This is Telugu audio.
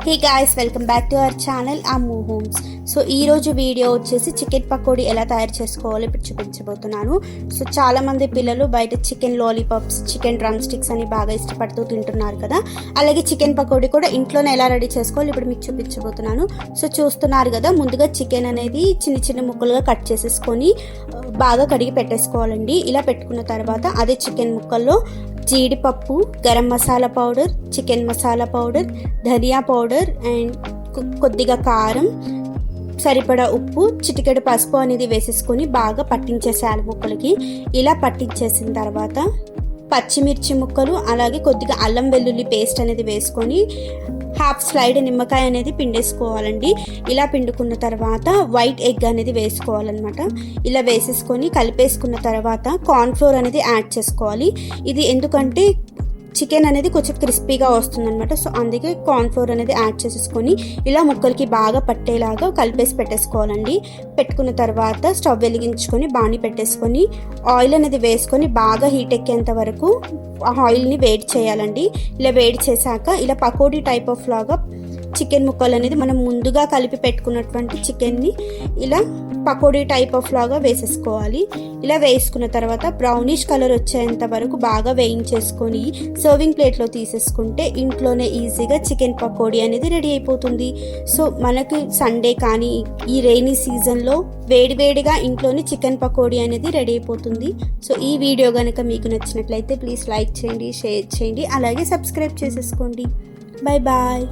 Hey guys, welcome back to our channel Ammu homes. So ఈరోజు వీడియో వచ్చేసి చికెన్ పకోడీ ఎలా తయారు చేసుకోవాలో ఇప్పుడు చూపించబోతున్నాను. సో చాలామంది పిల్లలు బయట chicken lollipops, chicken drum sticks అని బాగా ఇష్టపడుతూ తింటున్నారు కదా. అలాగే చికెన్ పకోడీ కూడా ఇంట్లోనే ఎలా రెడీ చేసుకోవాలి ఇప్పుడు మీకు చూపించబోతున్నాను. సో చూస్తున్నారు కదా, ముందుగా చికెన్ అనేది చిన్న చిన్న ముక్కలుగా కట్ చేసేసుకొని బాగా కడిగి పెట్టేసుకోవాలండి. ఇలా పెట్టుకున్న తర్వాత అదే చికెన్ ముక్కల్లో జీడిపప్పు, garam masala powder, chicken masala powder, ధనియా పౌడర్ అండ్ కొద్దిగా కారం, సరిపడా ఉప్పు, చిటికెడు పసుపు అనేది వేసేసుకొని బాగా పట్టించేసేయాలి ముక్కలకి. ఇలా పట్టించేసిన తర్వాత పచ్చిమిర్చి ముక్కలు, అలాగే కొద్దిగా అల్లం వెల్లుల్లి పేస్ట్ అనేది వేసుకొని హాఫ్ స్లైడ్ నిమ్మకాయ అనేది పిండేసుకోవాలండి. ఇలా పిండుకున్న తర్వాత వైట్ ఎగ్ అనేది వేసుకోవాలన్నమాట. ఇలా వేసేసుకొని కలిపేసుకున్న తర్వాత కార్న్ఫ్లోర్ అనేది యాడ్ చేసుకోవాలి. ఇది ఎందుకంటే చికెన్ అనేది కొంచెం క్రిస్పీగా వస్తుందన్నమాట. సో అందుకే కార్న్ఫ్లోర్ అనేది యాడ్ చేసేసుకొని ఇలా ముక్కలకి బాగా పట్టేలాగా కలిపేసి పెట్టేసుకోవాలండి. పెట్టుకున్న తర్వాత స్టవ్ వెలిగించుకొని బాణీ పెట్టేసుకొని ఆయిల్ అనేది వేసుకొని బాగా హీట్ ఎక్కేంత వరకు ఆయిల్ని వేడి చేయాలండి. ఇలా వేడి చేశాక ఇలా పకోడీ టైప్ ఆఫ్ లాగా చికెన్ ముక్కలు అనేది మనం ముందుగా కలిపి పెట్టుకున్నటువంటి చికెన్ని ఇలా పకోడీ టైప్ ఆఫ్ లాగా వేసేసుకోవాలి. ఇలా వేసుకున్న తర్వాత బ్రౌనిష్ కలర్ వచ్చేంత వరకు బాగా వేయించేసుకొని సర్వింగ్ ప్లేట్లో తీసేసుకుంటే ఇంట్లోనే ఈజీగా చికెన్ పకోడీ అనేది రెడీ అయిపోతుంది. సో మనకి సండే కానీ ఈ రెయినీ సీజన్లో వేడివేడిగా ఇంట్లోనే చికెన్ పకోడీ అనేది రెడీ అయిపోతుంది. సో ఈ వీడియో కనుక మీకు నచ్చినట్లయితే ప్లీజ్ లైక్ చేయండి, షేర్ చేయండి, అలాగే సబ్స్క్రైబ్ చేసేసుకోండి. Bye bye.